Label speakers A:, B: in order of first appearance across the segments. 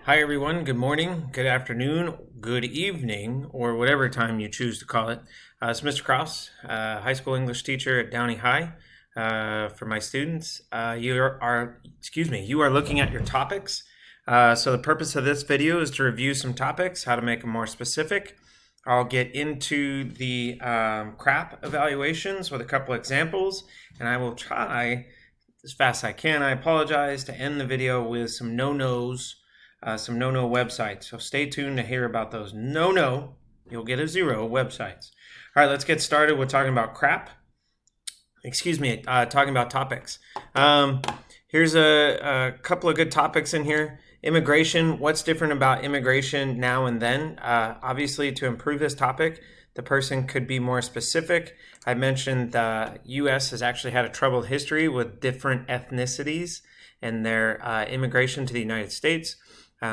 A: Hi everyone, good morning, good afternoon, good evening, or whatever time you choose to call it. It's Mr. Cross, high school English teacher at Downey High. For my students, you are looking at your topics. So the purpose of this video is to review some topics, how to make them more specific. I'll get into the CRAAP evaluations with a couple examples, and I will try as fast as I can. I apologize to end the video with some NoNos. Some no-no websites. So stay tuned to hear about those no-no, you'll get a 0 websites. All right, let's get started with talking about CRAAP. Talking about topics. Here's a couple of good topics in here. Immigration, what's different about immigration now and then? Obviously, to improve this topic, the person could be more specific. I mentioned the U.S. has actually had a troubled history with different ethnicities and their immigration to the United States.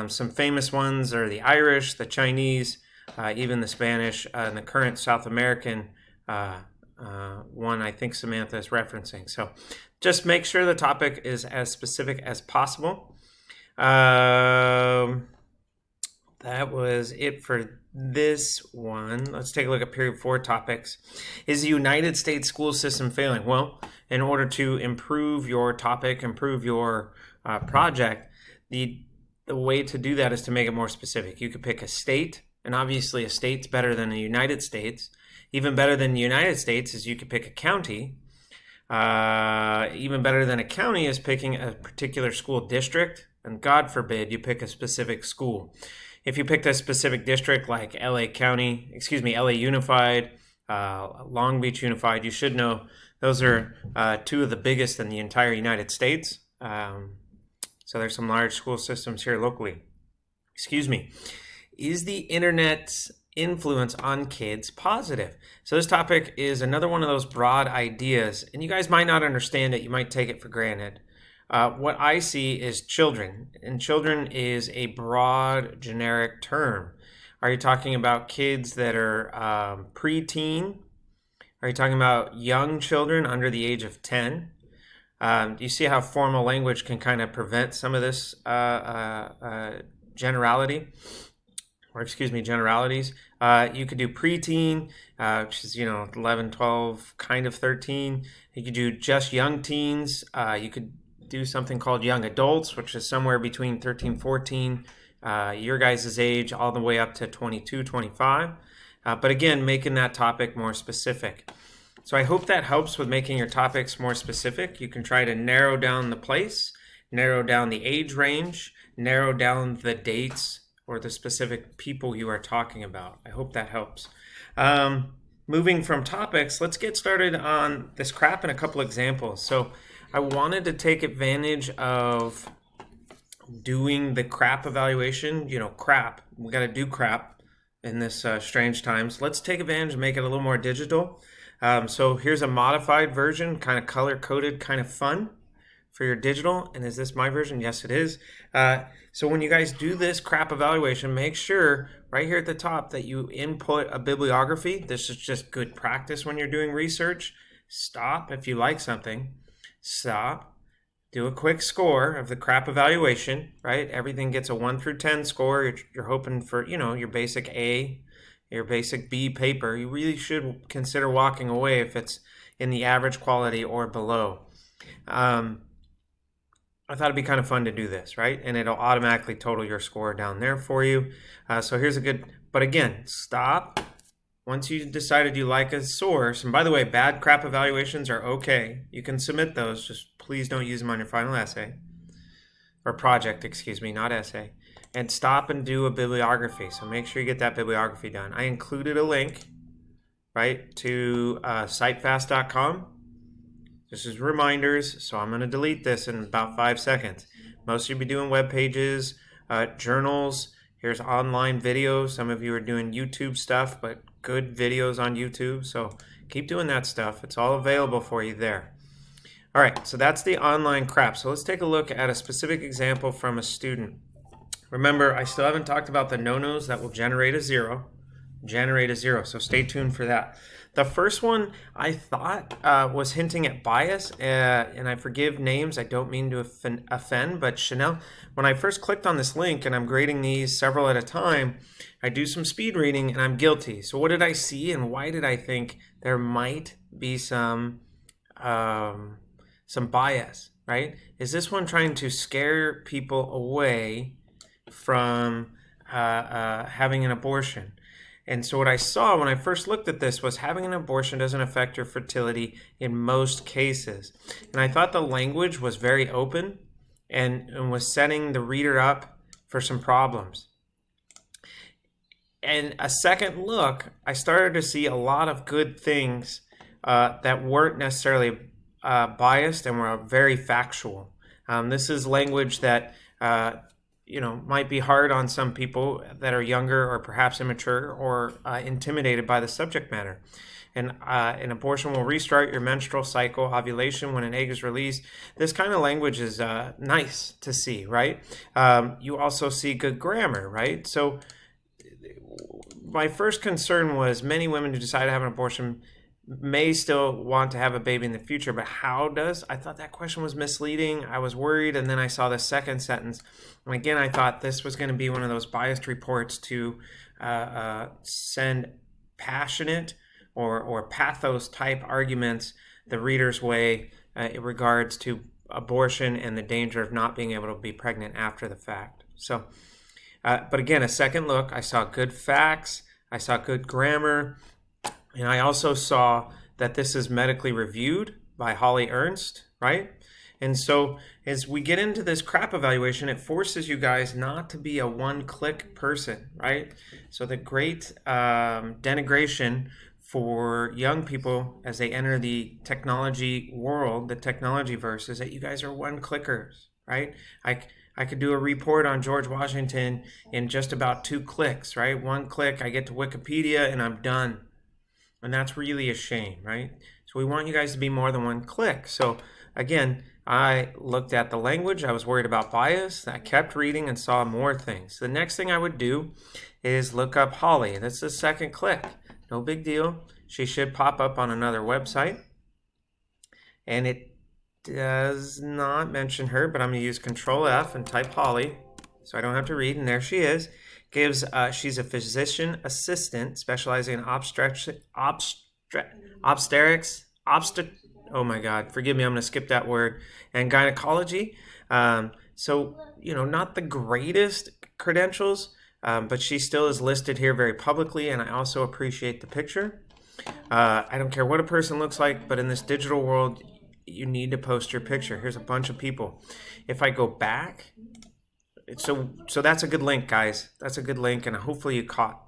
A: Some famous ones are the Irish, the Chinese, even the Spanish, and the current South American one I think Samantha is referencing. So just make sure the topic is as specific as possible. That was it for this one. Let's take a look at period 4 topics. Is the United States school system failing? Well, in order to improve your topic, improve your project, the way to do that is to make it more specific. You could pick a state, and obviously a state's better than the United States. Even better than the United States is you could pick a county. Even better than a county is picking a particular school district, and God forbid you pick a specific school. If you picked a specific district like LA Unified, Long Beach Unified, you should know those are two of the biggest in the entire United States. So there's some large school systems here locally. Is the internet's influence on kids positive? So this topic is another one of those broad ideas, and you guys might not understand it. You might take it for granted. What I see is children, and children is a broad, generic term. Are you talking about kids that are preteen? Are you talking about young children under the age of 10? You see how formal language can kind of prevent some of this generalities. You could do preteen, which is 11, 12, kind of 13. You could do just young teens. You could do something called young adults, which is somewhere between 13, 14, your guys' age, all the way up to 22, 25. But again, making that topic more specific. So I hope that helps with making your topics more specific. You can try to narrow down the place, narrow down the age range, narrow down the dates or the specific people you are talking about. I hope that helps. Moving from topics, let's get started on this CRAAP and a couple examples. So I wanted to take advantage of doing the CRAAP evaluation. CRAAP, we got to do CRAAP in this strange times. Let's take advantage and make it a little more digital. So here's a modified version, kind of color-coded, kind of fun for your digital. And is this my version? Yes, it is. So when you guys do this CRAAP evaluation, make sure right here at the top that you input a bibliography. This is just good practice when you're doing research. Stop if you like something. Stop. Do a quick score of the CRAAP evaluation, right? Everything gets a 1 through 10 score. You're hoping for, your basic A, your basic B paper. You really should consider walking away if it's in the average quality or below. I thought it'd be kind of fun to do this, right? And it'll automatically total your score down there for you. So here's but again, stop. Once you decided you like a source, and by the way, bad CRAAP evaluations are okay. You can submit those, just please don't use them on your final essay. Or project, not essay. And stop and do a bibliography. So make sure you get that bibliography done. I included a link, right, to citefast.com. This is reminders, so I'm going to delete this in about 5 seconds. Most of you be doing web pages, journals. Here's online videos. Some of you are doing YouTube stuff, but good videos on YouTube. So keep doing that stuff. It's all available for you there. All right, so that's the online CRAAP. So let's take a look at a specific example from a student. Remember, I still haven't talked about the NoNos that will generate a 0. generate a 0. So stay tuned for that. The first one I thought was hinting at bias, and I forgive names. I don't mean to offend, but Chanel, when I first clicked on this link, and I'm grading these several at a time, I do some speed reading, and I'm guilty. So what did I see, and why did I think there might be some bias, right? Is this one trying to scare people away from having an abortion? And so what I saw when I first looked at this was having an abortion doesn't affect your fertility in most cases. And I thought the language was very open and was setting the reader up for some problems. And a second look, I started to see a lot of good things that weren't necessarily biased and were very factual. This is language that might be hard on some people that are younger or perhaps immature or intimidated by the subject matter. And an abortion will restart your menstrual cycle, ovulation when an egg is released. This kind of language is nice to see, right? You also see good grammar, right? So my first concern was many women who decide to have an abortion may still want to have a baby in the future, but how does? I thought that question was misleading. I was worried, and then I saw the second sentence. And again, I thought this was going to be one of those biased reports to send passionate or pathos type arguments the reader's way in regards to abortion and the danger of not being able to be pregnant after the fact. So, but again, a second look, I saw good facts, I saw good grammar, and I also saw that this is medically reviewed by Holly Ernst, right? And so as we get into this CRAAP evaluation, it forces you guys not to be a one-click person, right? So the great denigration for young people as they enter the technology world, the technology verse, is that you guys are one-clickers, right? I could do a report on George Washington in just about 2 clicks, right? 1 click, I get to Wikipedia and I'm done. And that's really a shame, right? So we want you guys to be more than 1 click. So again, I looked at the language. I was worried about bias. I kept reading and saw more things. The next thing I would do is look up Holly. That's the second click. No big deal. She should pop up on another website. And it does not mention her, but I'm going to use Control F and type Holly so I don't have to read. And there she is. She's a physician assistant specializing in obstetrics. Oh my God, forgive me, I'm going to skip that word. And gynecology. So, not the greatest credentials, but she still is listed here very publicly, and I also appreciate the picture. I don't care what a person looks like, but in this digital world, you need to post your picture. Here's a bunch of people. If I go back, so that's a good link, guys. That's a good link, and hopefully you caught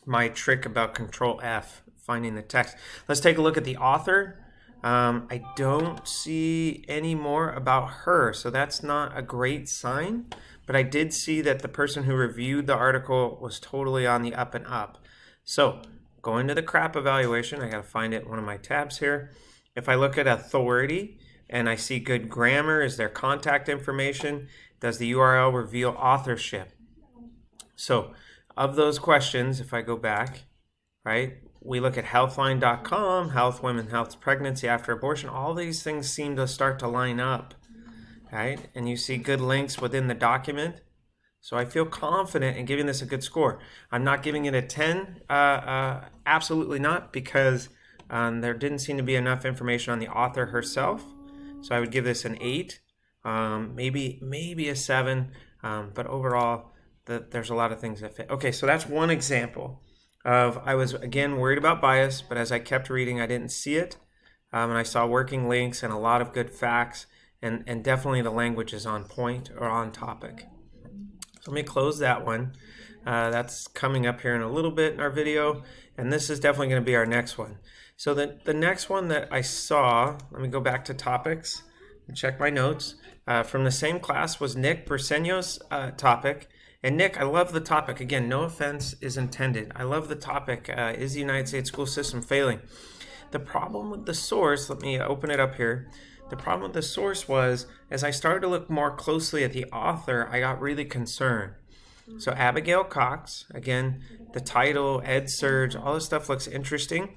A: my trick about Control F, finding the text. Let's take a look at the author. I don't see any more about her, so that's not a great sign. But I did see that the person who reviewed the article was totally on the up and up. So going to the CRAAP evaluation, I got to find it in one of my tabs here. If I look at authority and I see good grammar, is there contact information? Does the URL reveal authorship? So of those questions, if I go back, right, we look at healthline.com, health, women, health, pregnancy after abortion. All these things seem to start to line up, right? And you see good links within the document. So I feel confident in giving this a good score. I'm not giving it a 10, absolutely not, because there didn't seem to be enough information on the author herself. So I would give this an 8, maybe a 7, but overall, there's a lot of things that fit. Okay, so that's one example of, I was again worried about bias, but as I kept reading, I didn't see it, and I saw working links and a lot of good facts, and definitely the language is on point or on topic. So let me close that one. That's coming up here in a little bit in our video, and this is definitely going to be our next one. So the next one that I saw, let me go back to topics and check my notes, from the same class was Nick Briseño's topic. And Nick, I love the topic. Again, no offense is intended. I love the topic, is the United States school system failing? The problem with the source, let me open it up here. The problem with the source was, as I started to look more closely at the author, I got really concerned. So Abigail Cox, again, the title, Ed Surge, all this stuff looks interesting.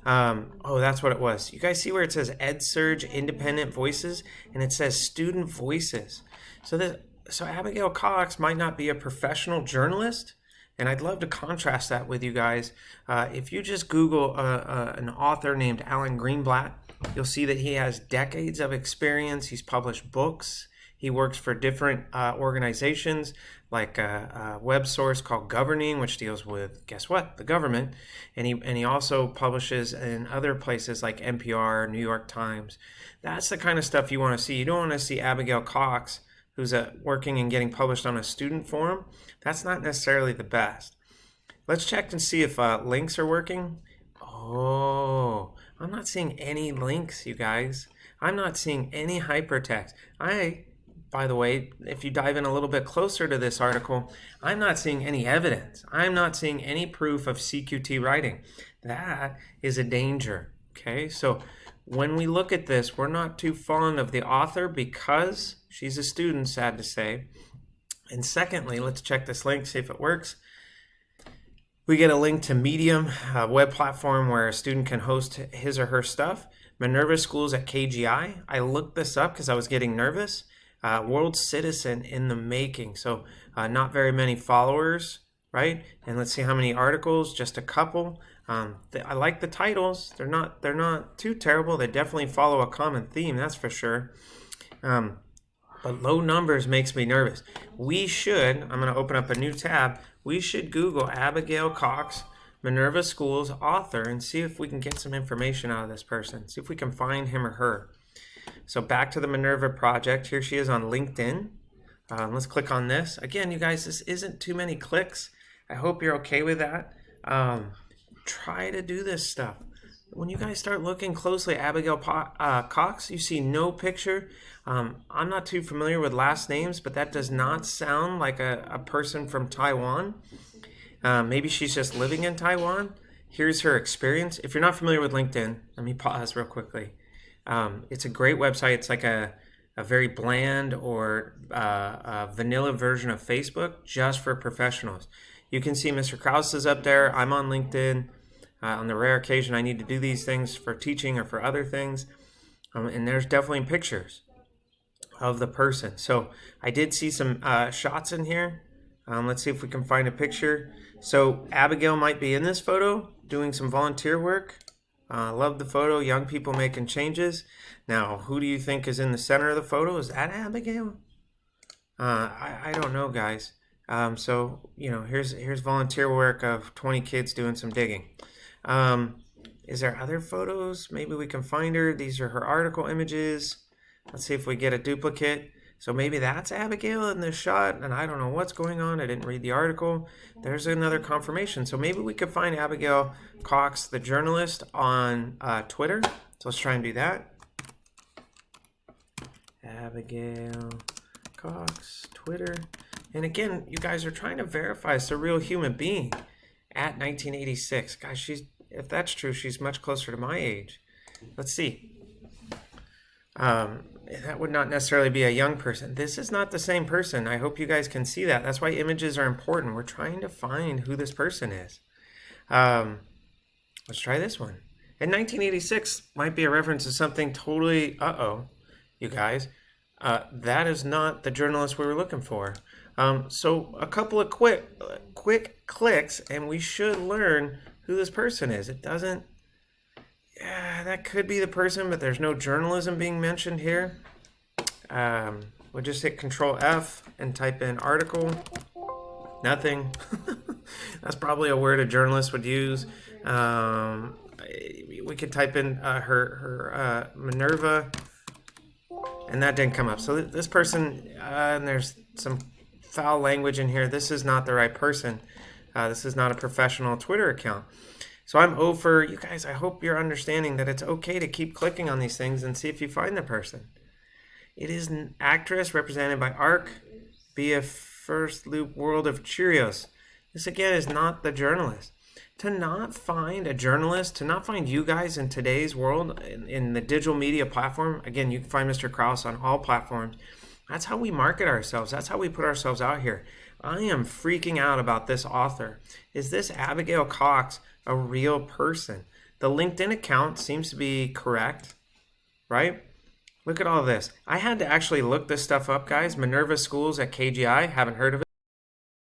A: Oh, that's what it was. You guys see where it says Ed Surge Independent Voices, and it says Student Voices. So Abigail Cox might not be a professional journalist, and I'd love to contrast that with you guys. If you just Google an author named Alan Greenblatt, you'll see that he has decades of experience. He's published books. He works for different organizations like a web source called Governing, which deals with, guess what, the government. And he also publishes in other places like NPR, New York Times. That's the kind of stuff you want to see. You don't want to see Abigail Cox, who's working and getting published on a student forum. That's not necessarily the best. Let's check and see if links are working. Oh, I'm not seeing any links, you guys. I'm not seeing any hypertext. By the way, if you dive in a little bit closer to this article, I'm not seeing any evidence. I'm not seeing any proof of CQT writing. That is a danger, okay? So when we look at this, we're not too fond of the author because she's a student, sad to say. And secondly, let's check this link, see if it works. We get a link to Medium, a web platform where a student can host his or her stuff. Minerva Schools at KGI. I looked this up because I was getting nervous. World citizen in the making. So not very many followers, right? And let's see how many articles, just a couple. I like the titles. They're not too terrible. They definitely follow a common theme, that's for sure. But low numbers makes me nervous. I'm going to open up a new tab. We should Google Abigail Cox, Minerva Schools author, and see if we can get some information out of this person. See if we can find him or her. So back to the Minerva project. Here she is on LinkedIn. Let's click on this. Again, you guys, this isn't too many clicks. I hope you're okay with that. Try to do this stuff. When you guys start looking closely at Abigail Cox, you see no picture. I'm not too familiar with last names, but that does not sound like a person from Taiwan. Maybe she's just living in Taiwan. Here's her experience. If you're not familiar with LinkedIn, let me pause real quickly. It's a great website. It's like a very bland or a vanilla version of Facebook just for professionals. You can see Mr. Krause is up there. I'm on LinkedIn. On the rare occasion I need to do these things for teaching or for other things. And there's definitely pictures of the person. So I did see some shots in here. Let's see if we can find a picture. So Abigail might be in this photo doing some volunteer work. Love the photo, young people making changes. Now, who do you think is in the center of the photo? Is that Abigail? I don't know, guys. So, here's volunteer work of 20 kids doing some digging. Is there other photos? Maybe we can find her. These are her article images. Let's see if we get a duplicate. So maybe that's Abigail in this shot, and I don't know what's going on. I didn't read the article. There's another confirmation. So maybe we could find Abigail Cox, the journalist, on Twitter. So let's try and do that. Abigail Cox, Twitter. And again, you guys are trying to verify it's a real human being at 1986. Guys, if that's true, she's much closer to my age. Let's see. That would not necessarily be a young person. This is not the same person. I hope you guys can see that. That's why images are important. We're trying to find who this person is. Let's try this one. In 1986 might be a reference to something totally, you guys. That is not the journalist we were looking for. So a couple of quick clicks and we should learn who this person is. It doesn't, that could be the person, but there's no journalism being mentioned here. We'll just hit Control F and type in article. Nothing. That's probably a word a journalist would use. We could type in her Minerva, and that didn't come up. So this person, and there's some foul language in here. This is not the right person. This is not a professional Twitter account. So I'm over. You guys, I hope you're understanding that it's okay to keep clicking on these things and see if you find the person. It is an actress represented by ARC, be a first loop world of Cheerios. This again is not the journalist. To not find a journalist, to not find you guys in today's world, in the digital media platform, again, you can find Mr. Krause on all platforms. That's how we market ourselves. That's how we put ourselves out here. I am freaking out about this author. Is this Abigail Cox a real person? The LinkedIn account seems to be correct, right? Look at all this. I had to actually look this stuff up, guys. Minerva Schools at KGI. Haven't heard of it.